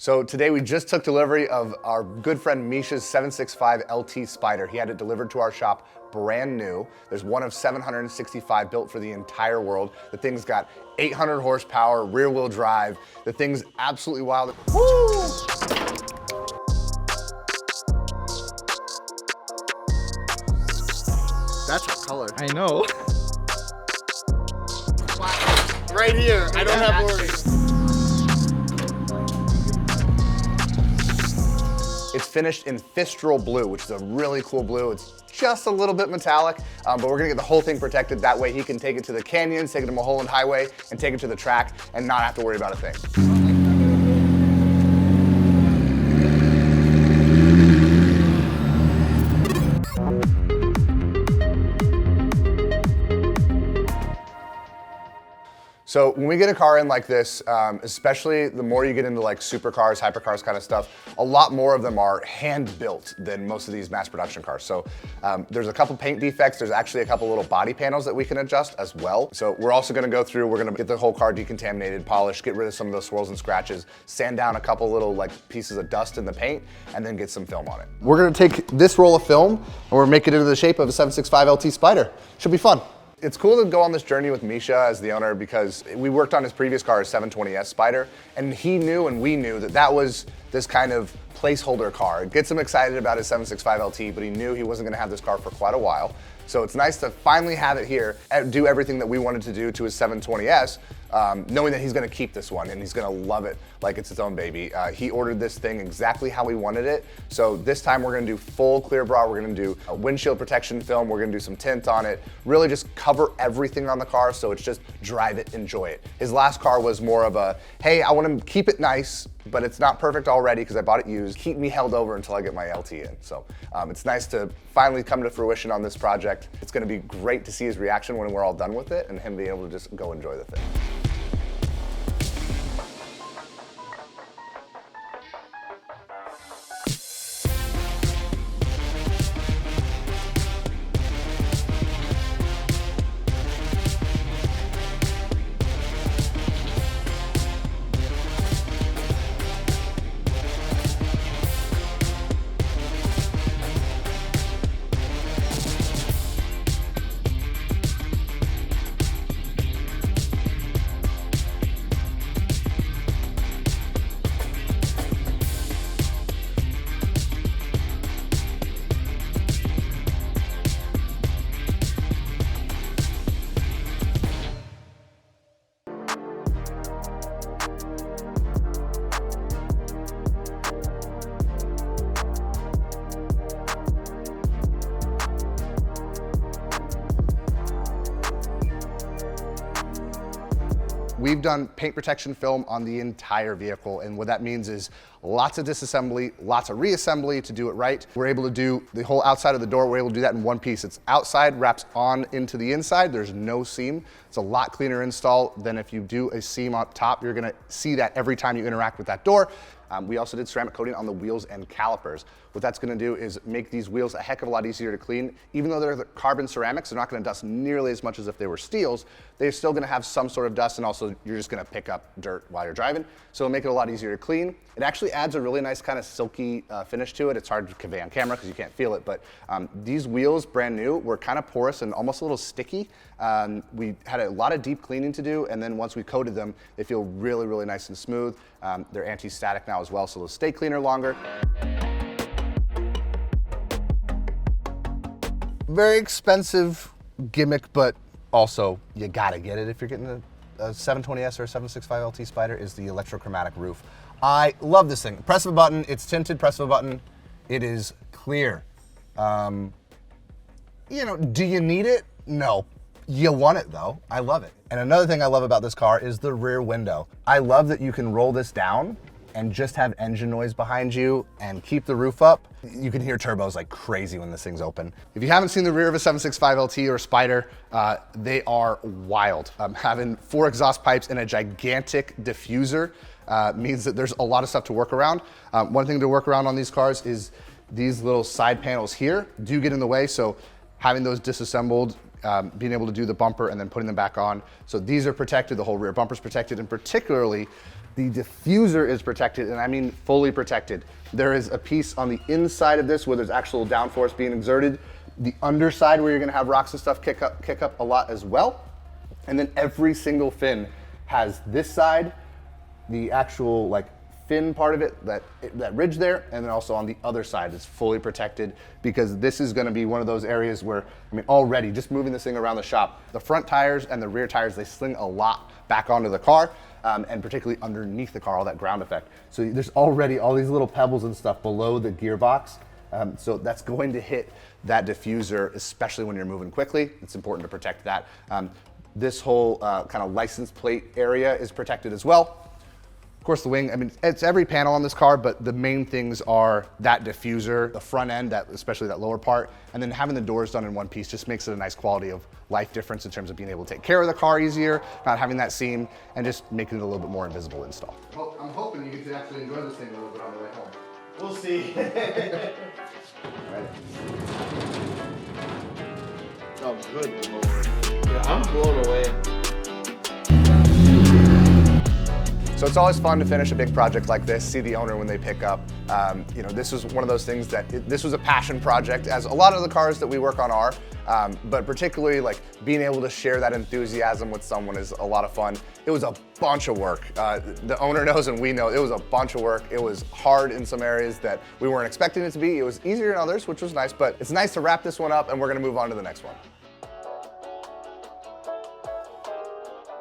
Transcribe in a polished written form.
So today we just took delivery of our good friend Misha's 765 LT Spider. He had it delivered to our shop brand new. There's one of 765 built for the entire world. The thing's got 800 horsepower, rear wheel drive. The thing's absolutely wild. Woo! That's a color. I know. Right here, I don't have worries. It's finished in Fistral blue, which is a really cool blue. It's just a little bit metallic, but we're gonna get the whole thing protected. That way he can take it to the canyons, take it to Mulholland Highway, and take it to the track and not have to worry about a thing. So when we get a car in like this, especially the more you get into like supercars, hypercars kind of stuff, a lot more of them are hand built than most of these mass production cars. So there's a couple paint defects. There's actually a couple little body panels that we can adjust as well. So we're also gonna go through, we're gonna get the whole car decontaminated, polished, get rid of some of those swirls and scratches, sand down a couple little like pieces of dust in the paint, and then get some film on it. We're gonna take this roll of film and we're making it into the shape of a 765 LT Spider. Should be fun. It's cool to go on this journey with Misha as the owner because we worked on his previous car, his 720S Spider, and he knew and we knew that that was this kind of placeholder car. It gets him excited about his 765 LT, but he knew he wasn't gonna have this car for quite a while. So it's nice to finally have it here and do everything that we wanted to do to his 720S, knowing that he's gonna keep this one and he's gonna love it like it's his own baby. He ordered this thing exactly how he wanted it. So this time we're gonna do full clear bra, we're gonna do a windshield protection film, we're gonna do some tint on it, really just cover everything on the car so it's just drive it, enjoy it. His last car was more of a, hey, I wanna keep it nice, but it's not perfect already because I bought it used. Keep me held over until I get my LT in. So it's nice to finally come to fruition on this project. It's gonna be great to see his reaction when we're all done with it and him being able to just go enjoy the thing. We've done paint protection film on the entire vehicle, and what that means is lots of disassembly, lots of reassembly to do it right. We're able to do the whole outside of the door, we're able to do that in one piece. It's outside, wraps on into the inside, there's no seam. It's a lot cleaner install than if you do a seam up top. You're gonna see that every time you interact with that door. We also did ceramic coating on the wheels and calipers. What that's gonna do is make these wheels a heck of a lot easier to clean. Even though they're carbon ceramics, they're not gonna dust nearly as much as if they were steels. They're still gonna have some sort of dust, and also you're just gonna pick up dirt while you're driving. So it'll make it a lot easier to clean. It actually adds a really nice kind of silky finish to it. It's hard to convey on camera because you can't feel it, but these wheels, brand new, were kind of porous and almost a little sticky. We had a lot of deep cleaning to do, and then once we coated them, they feel really, really nice and smooth. They're anti-static now as well, so they'll stay cleaner longer. Very expensive gimmick, but also you gotta get it if you're getting a 720S or a 765 LT Spider, is the electrochromatic roof. I love this thing. Press of a button, it's tinted, press of a button, it is clear. You know, do you need it? No. You want it though, I love it. And another thing I love about this car is the rear window. I love that you can roll this down and just have engine noise behind you and keep the roof up. You can hear turbos like crazy when this thing's open. If you haven't seen the rear of a 765 LT or a Spider, they are wild. Having 4 exhaust pipes and a gigantic diffuser means that there's a lot of stuff to work around. One thing to work around on these cars is these little side panels here do get in the way, so having those disassembled, being able to do the bumper and then putting them back on. So these are protected, the whole rear bumper's protected, and particularly The diffuser is protected, and I mean fully protected. There is a piece on the inside of this where there's actual downforce being exerted. The underside where you're gonna have rocks and stuff kick up a lot as well. And then every single fin has this side, the actual like fin part of it, that ridge there, and then also on the other side is fully protected, because this is gonna be one of those areas where, I mean, already just moving this thing around the shop, the front tires and the rear tires, they sling a lot back onto the car, and particularly underneath the car, all that ground effect. So there's already all these little pebbles and stuff below the gearbox. So that's going to hit that diffuser, especially when you're moving quickly. It's important to protect that. This whole kind of license plate area is protected as well. Of course, the wing, I mean, it's every panel on this car, but the main things are that diffuser, the front end, especially that lower part, and then having the doors done in one piece just makes it a nice quality of life difference in terms of being able to take care of the car easier, not having that seam, and just making it a little bit more invisible install. Well, I'm hoping you get to actually enjoy this thing a little bit on the way home. We'll see. Right. Oh, good Lord. Yeah, I'm blown away. So it's always fun to finish a big project like this, see the owner when they pick up. You know, this was one of those things that, this was a passion project, as a lot of the cars that we work on are, but particularly like being able to share that enthusiasm with someone is a lot of fun. It was a bunch of work. The owner knows and we know it was a bunch of work. It was hard in some areas that we weren't expecting it to be. It was easier in others, which was nice, but it's nice to wrap this one up and we're gonna move on to the next one.